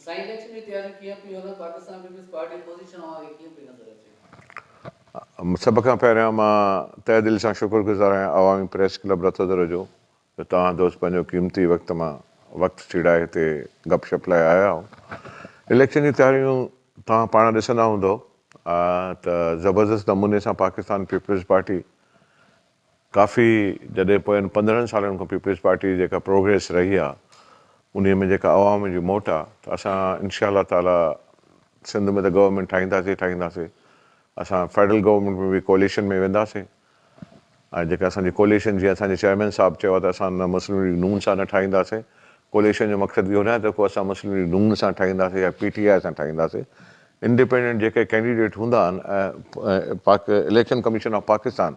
साईं इलेक्शन जी तैयारी कीअं पई हले पाकिस्तान पीपल्स पार्टी पोजीशन आहे कीअं पई नज़र अचे? सभ खां पहिरियों मां तहे दिलि सां शुक्रगुज़ार आहियां अवामी प्रेस क्लब रतोदेरो जो तव्हां दोस्त पंहिंजो क़ीमती वक़्तु छीड़ाए हिते गपशप लाइ आया हो। इलेक्शन जी तयारियूं तव्हां पाण ॾिसंदा हूंदव त ज़बरदस्त नमूने सां पाकिस्तान पीपल्स पार्टी काफ़ी जॾहिं पोयनि 15 सालनि खां पीपल्स पार्टी जेका प्रोग्रेस रही आहे उन में जेका अवाम जी मोट आहे त असां इंशा अल्लाह ताला सिंध में त गवर्नमेंट ठाहींदासीं। असां फेडरल गवर्नमेंट में बि कोलिशन में वेंदासीं ऐं जेका असांजी कोलिशन जीअं असांजे चेयरमैन साहब चयो आहे त असां न मुस्लिम लीग नून सां न ठाहींदासीं। कोलिशन जो मक़सदु इहो न आहे त को असां मुस्लिम लीग नून सां ठाहींदासीं या PTI सां ठाहींदासीं। इंडिपेंडेंट जेके कैंडिडेट हूंदा आहिनि ऐं इलेक्शन कमीशन ऑफ पाकिस्तान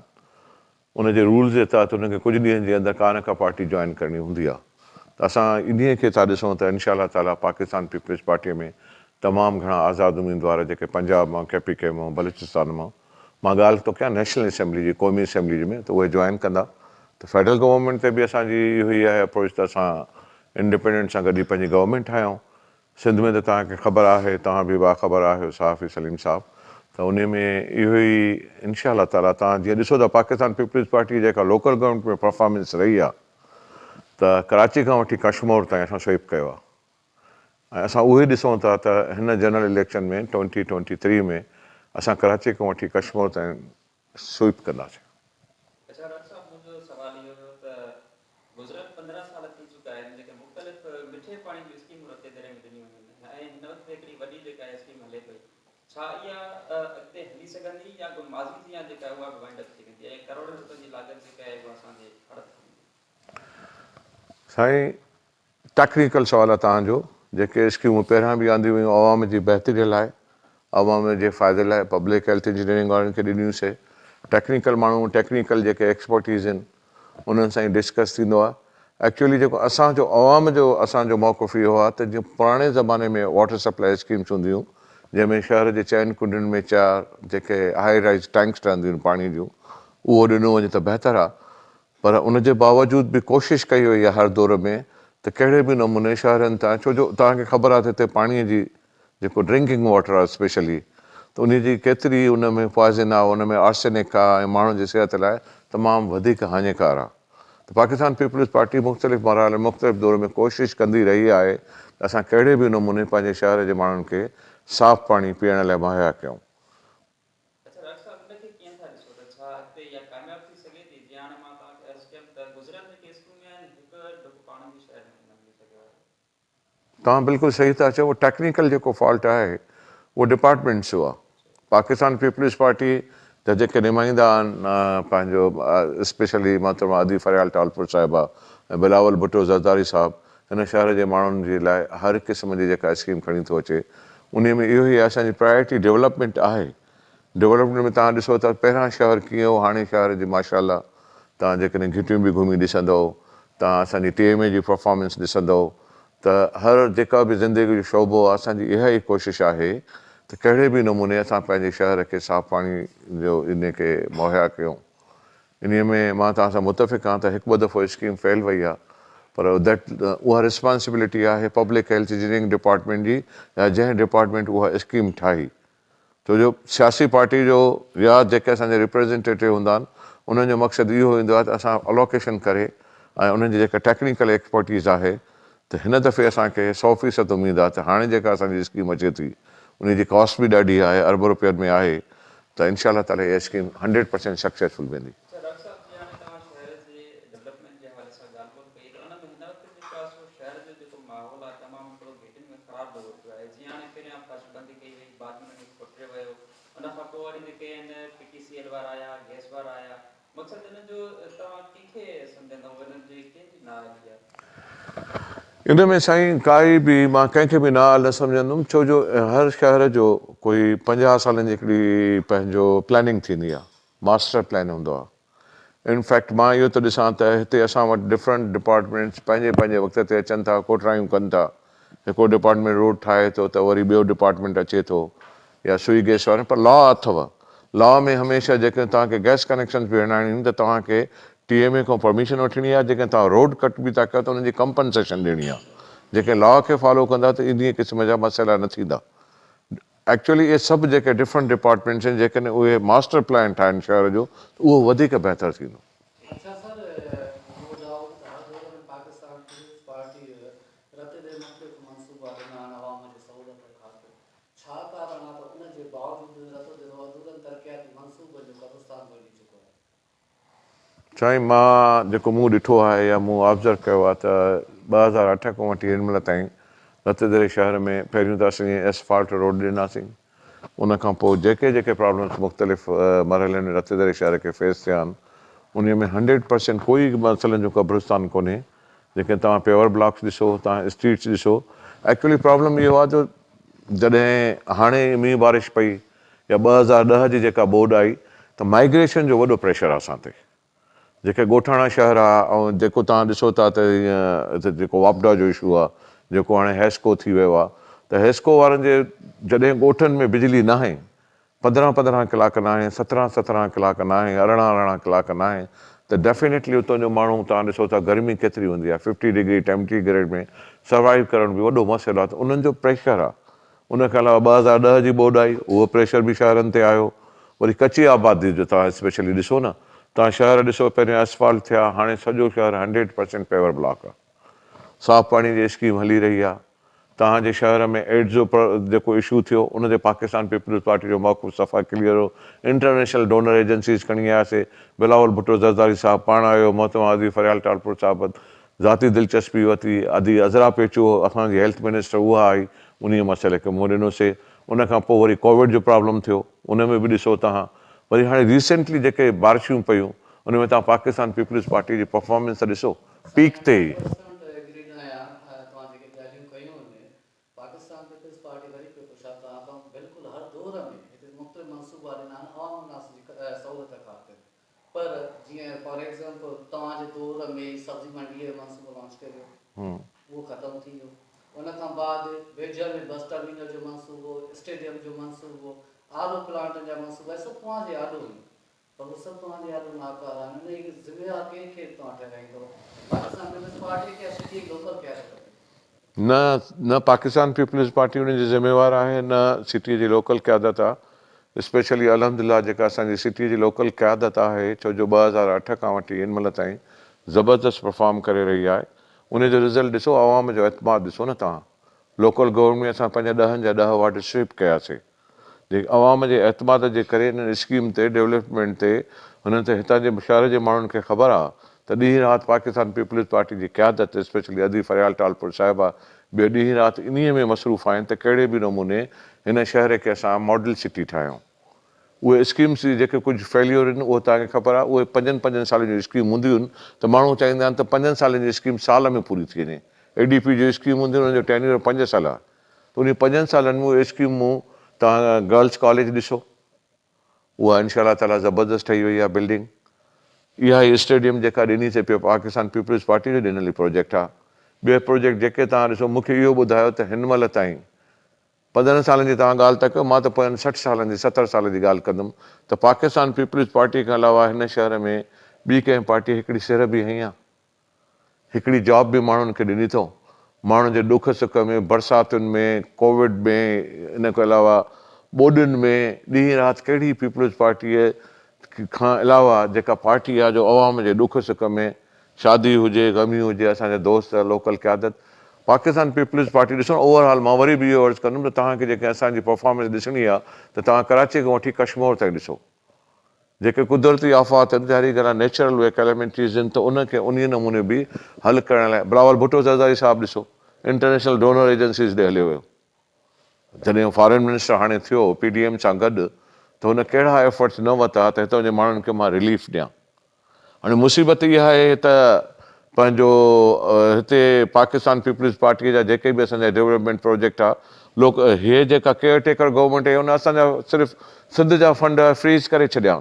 उनजे रूल्स जे तहत उनखे कुझु ॾींहंनि जे अंदरि का न का पार्टी जॉइन करणी हूंदी आहे। त असां इन्हीअ खे था ॾिसूं त इंशा अल्लाह ताला पाकिस्तान पीपल्स पार्टीअ में तमामु घणा आज़ाद उम्मीदवार जेके पंजाब मां KPK मां बलूचिस्तान मां ॻाल्हि थो कयां नेशनल असेंबली जी क़ौमी असेंबली में त उहे जॉइन कंदा। त फेडरल गवर्नमेंट ते बि असांजी इहो ई आहे अप्रोच त असां इंडिपेंडेंट सां गॾु पंहिंजी गवर्नमेंट ठाहियूं। सिंध में त तव्हांखे ख़बर आहे, तव्हां बि बाख़बर आहियो सहाफ़ी सलीम साहब, त उन में इहो ई इंशा अल्लाह ताला तव्हां जीअं ॾिसो था पाकिस्तान पीपल्स पार्टी जेका लोकल गवर्नमेंट में परफॉर्मेंस रही आहे त कराची खां वठी कश्मीर ताईं असां स्वीप कयो आहे ऐं असां उहे ॾिसूं था त हिन जनरल इलेक्शन में 2023 में असां कराची खां वठी कश्मीर ताईं स्वीप कंदासीं। अच्छा डॉक्टर साहब, मुंहिंजो सुवाल इहो हुयो त गुज़िरियल 15 साल थी चुका आहिनि जेके मुख़्तलिफ़ मिठे पाणी जूं स्कीमूं रतेदेरे में ॾिनियूं वयूं आहिनि ऐं हिन वक़्तु हिकिड़ी वॾी जेका स्कीम हले पई, छा इहा अॻिते हली सघंदी या माज़ी जी जेका उहा बि वाइंड अप थी वेंदी ऐं करोड़नि रुपए जी लागत जेका आहे उहा असांजे हड़प थी वेंदी? साईं टेक्निकल सुवाल आहे तव्हांजो। जेके स्कीमूं पहिरियां बि आंदियूं हुयूं अवाम जी बहितरीअ लाइ, अवाम जे फ़ाइदे लाइ, पब्लिक हेल्थ इंजीनियरिंग वारनि खे ॾिनियूंसीं। टेक्निकल माण्हू टेक्निकल जेके एक्सपर्टीज़ आहिनि उन्हनि सां ई डिस्कस थींदो आहे। एक्चुअली जेको असांजो अवाम जो असांजो मौक़िफ़ इहो आहे त जीअं पुराणे ज़माने में वाटर सप्लाई स्कीम्स हूंदियूं जंहिंमें शहर जे चइनि कुंडनि में 4 जेके हाई राइज़ टैंक्स ठहंदियूं आहिनि पाणी जूं, उहो ॾिनो वञे त बहितरु आहे। पर उनजे बावजूद बि कोशिशि कई वई आहे हर दौर में त कहिड़े बि नमूने शहरनि तां, छो जो तव्हांखे ख़बर आहे त हिते पाणीअ जी जेको ड्रिंकिंग वाटर आहे स्पेशली त उन जी केतिरी उन में पॉइज़न आहे, उन में आर्सेनिक आहे ऐं माण्हुनि जी सिहत लाइ तमामु वधीक हानिकार आहे। त पाकिस्तान पीपल्स पार्टी मुख़्तलिफ़ मरहले मुख़्तलिफ़ दौर में कोशिशि कंदी रही आहे त असां कहिड़े बि नमूने पंहिंजे शहर जे माण्हुनि खे साफ़ पाणी पीअण लाइ मुहैया कयूं। तव्हां बिल्कुलु सही था चओ। टेक्निकल जेको फॉल्ट आहे उहो डिपार्टमेंट्स जो आहे। पाकिस्तान पीपल्स पार्टी जा जेके नुमाइंदा आहिनि पंहिंजो स्पेशली मोहतरमा अदी फरियाल टालपुर साहिबा ऐं बिलावल भुट्टो ज़रदारी साहब हिन शहर जे माण्हुनि जे लाइ हर क़िस्म जी जेका स्कीम खणी थो अचे उन में इहो ई असांजी प्रायोरिटी डेवलपमेंट आहे। डेवलपमेंट में तव्हां ॾिसो त पहिरियां शहर कीअं हो, हाणे शहर जी माशाअल्लाह तव्हां जेकॾहिं घिटियूं बि घुमी ॾिसंदव, तव्हां असांजी TMA जी परफॉर्मेंस ॾिसंदव त हर जेका बि ज़िंदगी जो शोबो आहे असांजी इहा ई कोशिशि आहे त कहिड़े बि नमूने असां पंहिंजे शहर खे साफ़ पाणी जो इन खे मुहैया कयूं। इन में मां तव्हां सां मुतफ़िक़ आहियां त हिकु ॿ दफ़ो स्कीम फेल वई आहे, पर उहा रिस्पॉन्सिबिलिटी आहे पब्लिक हेल्थ इंजीनियरिंग डिपार्टमेंट जी या जंहिं डिपार्टमेंट उहा स्कीम ठाही। छो जो सियासी पार्टी जो या जेके असांजे रिप्रेज़ेंटेटिव हूंदा आहिनि उन्हनि जो मक़सदु इहो हूंदो आहे त असां अलोकेशन करे ऐं उन्हनि जी जेका टेक्निकल एक्सपर्टीज़ आहे त हिन दफ़े असांखे 100% उमेद आहे त हाणे जेका असांजी स्कीम अचे थी उनजी कॉस्ट बि ॾाढी आहे, अरब रुपयनि में आहे, त इंशा अल्लाह ताला इहा स्कीम 100% सक्सेसफुल वेंदी। इन में साईं काई बि मां कंहिंखे बि न सम्झंदुमि, छो जो हर शहर जो कोई 50 सालनि जी हिकिड़ी पंहिंजो प्लानिंग थींदी आहे, मास्टर प्लान हूंदो आहे। इनफैक्ट मां इहो थो ॾिसां त हिते असां वटि डिफरेंट डिपार्टमेंट्स पंहिंजे पंहिंजे वक़्त ते अचनि था, कोटरायूं कनि था। हिकिड़ो डिपार्टमेंट रोड ठाहे थो त वरी ॿियो डिपार्टमेंट अचे थो या सुई गैस वारनि, पर लॉ अथव। लॉ में हमेशह जेके तव्हांखे गैस कनेक्शन बि हणाइणी आहिनि त तव्हांखे TMA खां परमिशन वठणी आहे। जेके तव्हां रोड कट बि था कयो त उनजी कंपनसेशन ॾियणी आहे। जेके लॉ खे फॉलो कंदा त इन क़िस्म जा मसइला न थींदा। एक्चुअली इहे सभु जेके डिफरेंट डिपार्टमेंट्स आहिनि जेकॾहिं उहे मास्टर प्लान ठाहिनि शहर जो त उहो वधीक बहितर थींदो। अच्छा सर, वो जाओ रातोदेरो में पाकिस्तान पीपल्स पार्टी रतोदेरो मुख्तलिफ मंसूबा ॾिना अवाम जे सहूलत ख़ातिर, छा कारण आहे त उन जे बावजूदि रतोदेरो अधूरनि तरक़ियाती मंसूबनि जो कब्रिस्तान बणी चुको आहे? साईं, मां जेको मूं ॾिठो आहे या मूं ऑब्ज़र्व कयो आहे त 2008 खां वठी हिन महिल ताईं रतोदेरो शहर में पहिरियों त असां एसफाल्ट रोड ॾिनासीं। उन खां पोइ जेके जेके प्रॉब्लम्स मुख़्तलिफ़ मरहलनि में रतोदेरो शहर खे फेस थिया आहिनि उन में 100% कोई मसइलनि जो कब्रिस्तान कोन्हे। जेके तव्हां पेवर ब्लॉक्स ॾिसो, तव्हां स्ट्रीट्स ॾिसो, एक्चुअली प्रॉब्लम इहो आहे जो जॾहिं हाणे मींहुं बारिश पई या 2010 जी जेका बोर्ड आई त माइग्रेशन जो वॾो प्रेशर आहे असां ते। जेके ॻोठाणा शहर आहे ऐं जेको तव्हां ॾिसो था त जेको वापडा जो इशू आहे, जेको हाणे हैस्को थी वियो आहे, त हैस्को वारनि जे जॾहिं ॻोठनि में बिजली न आहे, 15-15 कलाक न आहे, 17-17 कलाक न आहे, 18-18 कलाक न आहे, त डेफिनेटली उतां जो माण्हू तव्हां ॾिसो था गर्मी केतिरी हूंदी आहे, 50 डिग्री टेम्परेचर में सर्वाइव करण बि वॾो मसइलो आहे। त उन्हनि जो प्रेशर आहे। उन खां अलावा 2010 जी बोर्ड आई, उहो प्रेशर बि शहरनि ते आयो। वरी कची आबादी जो तव्हां स्पेशली ॾिसो न, तव्हां शहर ॾिसो, पहिरियों एसफाल्ट थिया, हाणे सॼो शहर 100% पेवर ब्लॉक आहे। साफ़ पाणी जी स्कीम हली रही आहे। तव्हांजे शहर में एड्स जो जेको इशू थियो उन ते पाकिस्तान पीपल्स पार्टी जो मौक़िफ़ सफ़ा क्लियर हो। इंटरनेशनल डोनर एजेंसीज़ खणी आयासीं। बिलावल भुट्टो ज़रदारी साहिबु पाण आयो, मोहतरमा आदि फरियाल टालपुर साहिबु ज़ाती दिलचस्पी वरिती, आदि अज़रा पेचो असांजी हेल्थ मिनिस्टर उहा आई, उन मसइले खे मुंहुं ॾिनोसीं। उन खां पोइ वरी कोविड जो प्रॉब्लम थियो, उन में बि ॾिसो तव्हां। वरी हाणे रिसेंटली जेके बारिशूं पयूं उन में तव्हां पाकिस्तान पीपल्स पार्टी जी परफॉर्मेंस ॾिसो, पीक ते ई। पाकिस्तान पीपल्स पार्टी वरी पे कुशात आदम बिल्कुल हर दौर में हिते मुख्तलिफ मंसूबा ॾिना आहिनि आवाम नास जी सहूलत ख़ातिर। पर जीअं फॉर एग्जांपल तव्हांजे दौर में सब्जी मंडी जो मंसूबो लॉन्च कयो, उहो ख़तमु थी वियो। उन खां बाद वेझर में बस टर्मिनल जो मंसूबो, स्टेडियम जो मंसूबो, आरो प्लांट जा मंसूबा, सभु तव्हांजे आॾो हुई, पर उहो सभु तव्हांजे आॾो नाकार आहिनि। इन ज़िम्मेवार कंहिंखे तव्हां ठहिराईंदो? पाकिस्तान पीपल्स पार्टी खे सिटी लोकल क्यादत? न पाकिस्तान पीपल्स पार्टी उन जी ज़िम्मेवार आहे, न सिटी जी लोकल क़यादत आहे। स्पेशली अलहमदिल्ला जेका असांजी सिटी जी लोकल क़यादत आहे, छो जो 2008 खां वठी हिन महिल ताईं ज़बरदस्त परफॉर्म करे रही आहे। उन जो रिज़ल्ट ॾिसो, अवाम जो एतमाद ॾिसो न तव्हां। लोकल गवर्नमेंट में असां पंहिंजा 10 जा 10 वार्ड स्वीप कयासीं। जेके अवाम जे एतमाद जे करे हिन स्कीम ते, डेवलपमेंट ते, हुन ते हितां जे शहर जे माण्हुनि खे ख़बर आहे त ॾींहुं राति पाकिस्तान पीपल्स पार्टी जी क़यादत, स्पेशली अदी फरियाल टालपुर साहिबा ॿियो ॾींहुं राति इन्हीअ में मसरूफ़ आहिनि त कहिड़े बि नमूने हिन शहर खे असां मॉडल सिटी ठाहियूं। उहे स्कीम्स जेके कुझु फेल्यूर आहिनि उहो तव्हांखे ख़बर आहे। उहे 5-5 सालनि जूं स्कीम हूंदियूं आहिनि त माण्हू चाहींदा आहिनि त 5 सालनि जी स्कीम साल में पूरी थी वञे। ADP जी स्कीम हूंदी आहे, हुनजो टेन्यूर 5 साल आहे। त उन 5 सालनि में उहे स्कीमूं, तव्हां गर्ल्स कॉलेज ॾिसो, उहा इनशा ताला ज़बरदस्त ठही वई आहे बिल्डिंग। इहा ई स्टेडियम जेका ॾिनीसीं पाकिस्तान पीपल्स पार्टी जो ॾिनल प्रोजेक्ट आहे। ॿिए प्रोजेक्ट जेके तव्हां ॾिसो, मूंखे इहो ॿुधायो त हिन महिल ताईं 15 सालनि जी तव्हां ॻाल्हि था कयो, मां त पोइ 60 सालनि जी 70 साल जी ॻाल्हि कंदुमि त पाकिस्तान पीपल्स पार्टी खां अलावा हिन शहर में ॿी कंहिं पार्टी हिकिड़ी सिर बि हई आहे? हिकिड़ी जॉब बि माण्हुनि खे ॾिनी अथऊं? माण्हुनि जे दुख सुख में, बरसातुनि में, कोविड में, इन खां अलावा ॿोॾियुनि में ॾींहुं राति कहिड़ी पीपल्स पार्टीअ खां अलावा जेका पार्टी आहे जो अवाम जे दुख सुख में, शादी हुजे, गमी हुजे, असांजा दोस्त लोकल क़यादत, पाकिस्तान पीपल्स पार्टी ॾिसो। ओवरऑल मां वरी बि इहो अर्ज़ु कंदुमि त तव्हांखे जेके असांजी परफॉर्मेंस ॾिसणी आहे त तव्हां कराची खां वठी कश्मीर ताईं ॾिसो। जेके कुदरती आफ़ात आहिनि, ज़ाहिरी ॻाल्हि आहे नेचुरल उहे कैलेमिटीज़ आहिनि, त उनखे उन नमूने बि हल करण लाइ बिलावल भुट्टो ज़रदारी साहिबु ॾिसो, इंटरनेशनल डोनर एजेंसीज़ ॾे हलियो वियो। जॾहिं फॉरेन मिनिस्टर हाणे थियो PDM सां गॾु, त हुन कहिड़ा एफर्ट्स न वरिता त हितां जे माण्हुनि खे मां रिलीफ ॾियां। हाणे मुसीबत इहा आहे त पंहिंजो हिते पाकिस्तान पीपल्स पार्टीअ जा जेके बि असांजा डेवलपमेंट प्रोजेक्ट आहे, हे जेका केयरटेकर गवर्नमेंट आहे, हुन असांजा सिर्फ़ु सिंध जा फंड फ्रीज़ करे छॾिया।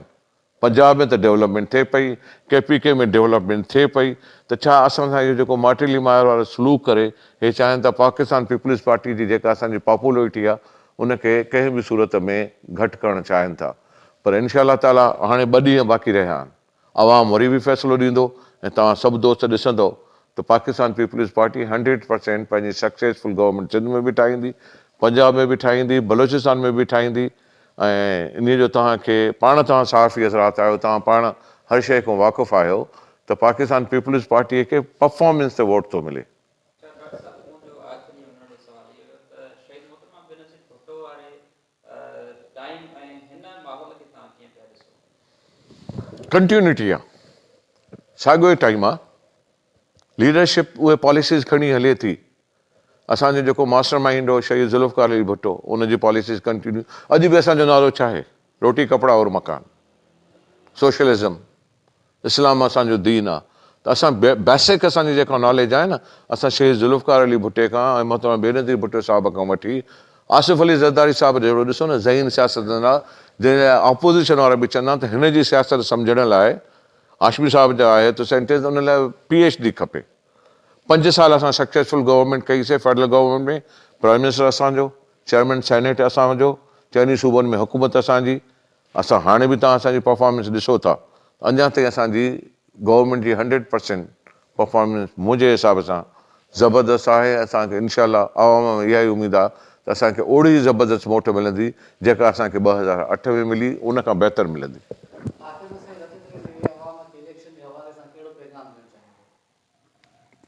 पंजाब में त डेवलपमेंट थिए पई, KPK में डेवलपमेंट थिए पई, त छा असां सां इहो जेको माटेली मार वारो सलूक करे हे चाहिनि था पाकिस्तान पीपल्स पार्टी जी जेका असांजी पॉपुलरिटी आहे उनखे कंहिं बि सूरत में घटि करणु चाहिनि था। पर इनशा ताला हाणे 2 ॾींहं बाक़ी रहिया आहिनि, अवाम वरी बि फ़ैसिलो ॾींदो ऐं तव्हां सभु दोस्त ॾिसंदो त पाकिस्तान पीपल्स पार्टी 100% पंहिंजी सक्सेसफुल गवर्नमेंट सिंध में बि ठाहींदी, पंजाब में बि ठाहींदी, बलोचिस्तान में बि ठाहींदी। ऐं इन जो तव्हांखे पाण तव्हां सहाफ़ी हज़रात आहियो, तव्हां पाण हर शइ खां वाक़ुफ़ु आहियो त पाकिस्तान पीपल्स पार्टीअ खे परफॉर्मेंस ते वोट थो मिले। कंटिन्यूटी आहे, साॻियो ई टाइम आहे। लीडरशिप उहे पॉलिसीज़ खणी हले थी। असांजो जेको मास्टर माइंड हो शहीद ज़ुल्फ़िकार अली भुट्टो, उनजी पॉलिसीज़ कंटिन्यू। अॼु बि असांजो नारो छा आहे? रोटी कपिड़ा और मकान, सोशलिज़म, इस्लाम असांजो दीन आहे। त असां बेसिक असांजी जेका नॉलेज आहे न, असां शहीद ज़ुल्फ़िकार अली भुट्टे खां ऐं मोहतरमा बेनज़ीर भुट्टो साहिब खां वठी आसिफ़ अली ज़रदारी साहिब जहिड़ो ॾिसो न ज़हीन सियासतदान आहे, जंहिं ऑपोज़िशन वारा बि चवंदा त हिन जी सियासत सम्झण लाइ हाशमी साहिब जा आहे त सेंटेंस उन लाइ PhD खपे। 5 साल असां सक्सेसफुल गवर्नमेंट कईसीं फेडरल गवर्नमेंट में। प्राइम मिनिस्टर असांजो, चेयरमैन सेनेट असांजो, 4 सूबनि में हुकूमत असांजी। असां हाणे बि तव्हां असांजी परफॉर्मेंस ॾिसो था, अञा ताईं असांजी गवर्नमेंट जी 100% परफॉर्मेंस मुंहिंजे हिसाब सां ज़बरदस्त आहे। असांखे इनशाअल्लाह अवाम में इहा ई उमेदु आहे त असांखे ओड़ी ज़बरदस्त वोट मिलंदी जेका असांखे 2008 में मिली, उन खां बहितर मिलंदी।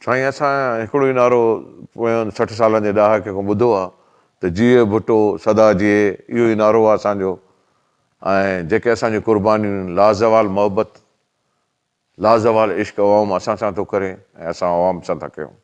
साईं, असां हिकिड़ो ई नारो पोयनि 60 सालनि जे ॾहाके खां ॿुधो आहे त जीए भुट्टो सदा जीए, इहो ई नारो आहे असांजो। ऐं जेके असांजी क़ुर्बानियूं, लाज़वाल मोहबत, लाज़वाल इश्क अवाम असां सां थो करे ऐं असां अवाम सां था कयूं।